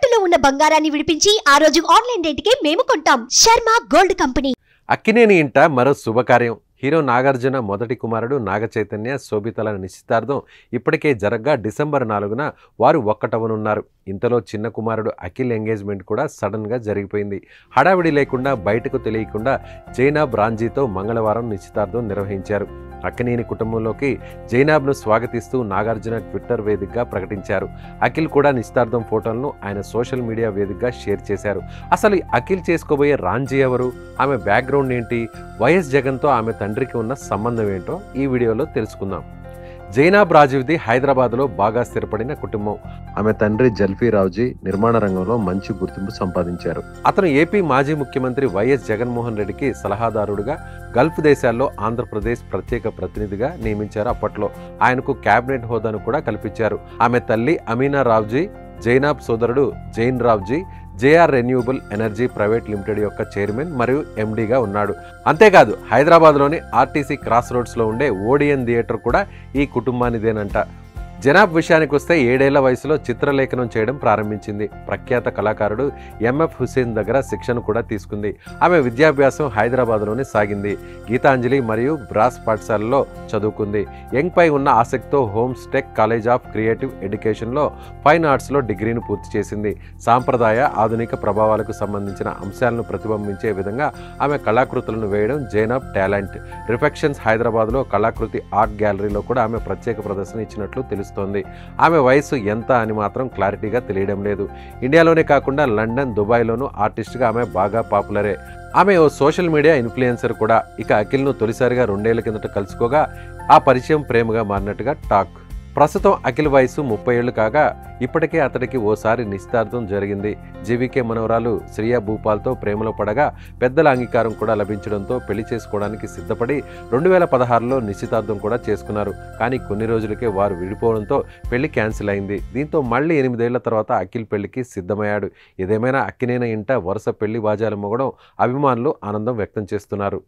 తాకట్టులో ఉన్న బంగారాన్ని విడిపించి ఆ రోజు ఆన్లైన్ రేటుకే మేము కొంటాం. Sharma gold company. అక్కినేని ఇంట మరో శుభకార్యం. హీరో నాగార్జున మొదటి కుమారుడు నాగ చైతన్య శోభితల నిశ్చితార్థం ఇప్పటికే జరగ్గా డిసెంబర్ 4న వారు ఒక్కటవనున్నారు. ఇంతలో చిన్న కుమారుడు అఖిల్ ఎంగేజ్మెంట్ కూడా సడన్గా జరిగిపోయింది. హడావిడి లేకుండా బయటకు తెలియకుండా జైనాబ్ రాంజీతో మంగళవారం నిశ్చితార్థం నిర్వహించారు. అక్కినేని కుటుంబంలోకి జైనాబ్ను స్వాగతిస్తూ నాగార్జున ట్విట్టర్ వేదికగా ప్రకటించారు. అఖిల్ కూడా నిశ్చితార్థం ఫోటోలను ఆయన సోషల్ మీడియా వేదికగా షేర్ చేశారు. అసలు అఖిల్ చేసుకోబోయే రాంజీ ఎవరు, ఆమె బ్యాక్గ్రౌండ్ ఏంటి, వైఎస్ జగన్తో ఆమె తండ్రికి ఉన్న సంబంధం ఏంటో ఈ వీడియోలో తెలుసుకుందాం. జైనాబ్ రాజీవ్ది హైదరాబాద్లో బాగా స్థిరపడిన కుటుంబం. ఆమె తండ్రి జల్ఫీ రావుజీ నిర్మాణ రంగంలో మంచి గుర్తింపు సంపాదించారు. అతను ఏపీ మాజీ ముఖ్యమంత్రి వైఎస్ జగన్మోహన్ రెడ్డికి సలహాదారుడుగా, గల్ఫ్ దేశాల్లో ఆంధ్రప్రదేశ్ ప్రత్యేక ప్రతినిధిగా నియమించారు. అప్పట్లో ఆయనకు కేబినెట్ హోదాను కూడా కల్పించారు. ఆమె తల్లి అమీనా రావుజీ, జైనాబ్ సోదరుడు Zain Raoji JR renewable energy private limited యొక్క చైర్మన్ మరియు ఎండీగా ఉన్నాడు. అంతేకాదు హైదరాబాద్లోని ఆర్టీసీ క్రాస్ రోడ్స్లో ఉండే ఓడియన్ థియేటర్ కూడా ఈ కుటుంబానిదేనంట. జనాబ్ విషయానికి వస్తే 7 ఏళ్ల వయసులో చిత్రలేఖనం చేయడం ప్రారంభించింది. ప్రఖ్యాత కళాకారుడు ఎంఎఫ్ హుసేన్ దగ్గర శిక్షణ కూడా తీసుకుంది. ఆమె విద్యాభ్యాసం హైదరాబాద్లోనే సాగింది. గీతాంజలి మరియు బ్రాస్ పాఠశాలలో చదువుకుంది. యంగ్పై ఉన్న ఆసక్తితో homes tech college of creative ఎడ్యుకేషన్లో ఫైన్ ఆర్ట్స్లో డిగ్రీని పూర్తి చేసింది. సాంప్రదాయ ఆధునిక ప్రభావాలకు సంబంధించిన అంశాలను ప్రతిబింబించే విధంగా ఆమె కళాకృతులను వేయడం జైనాబ్ టాలెంట్. రిఫెక్షన్స్ హైదరాబాద్లో కళాకృతి ఆర్ట్ గ్యాలరీలో కూడా ఆమె ప్రత్యేక ప్రదర్శన ఇచ్చినట్లు తెలుస్తుంది. ఆమె వయసు ఎంత అని మాత్రం క్లారిటీగా తెలియడం లేదు. ఇండియాలోనే కాకుండా లండన్, దుబాయ్లోనూ ఆర్టిస్ట్గా ఆమె బాగా పాపులరే. ఆమె ఓ సోషల్ మీడియా ఇన్ఫ్లుయెన్సర్ కూడా. ఇక అఖిల్ను తొలిసారిగా 2 ఏళ్ల కిందట కలుసుకోగా ఆ పరిచయం ప్రేమగా మారినట్టుగా టాక్. ప్రస్తుతం అఖిల్ వయసు 30 ఏళ్లు కాగా ఇప్పటికే అతడికి ఓసారి నిశ్చితార్థం జరిగింది. జీవీకే మనవరాలు శ్రియా భూపాల్తో ప్రేమలో పడగా పెద్దల అంగీకారం కూడా లభించడంతో పెళ్లి చేసుకోవడానికి సిద్ధపడి 2016లో నిశ్చితార్థం కూడా చేసుకున్నారు. కానీ కొన్ని రోజులకే వారు విడిపోవడంతో పెళ్లి క్యాన్సిల్ అయింది. దీంతో మళ్ళీ 8 ఏళ్ల తర్వాత అఖిల్ పెళ్లికి సిద్ధమయ్యాడు. ఏదేమైనా అక్కినేని ఇంట వరుస పెళ్లి వాజాలు మోగడం అభిమానులు ఆనందం వ్యక్తం చేస్తున్నారు.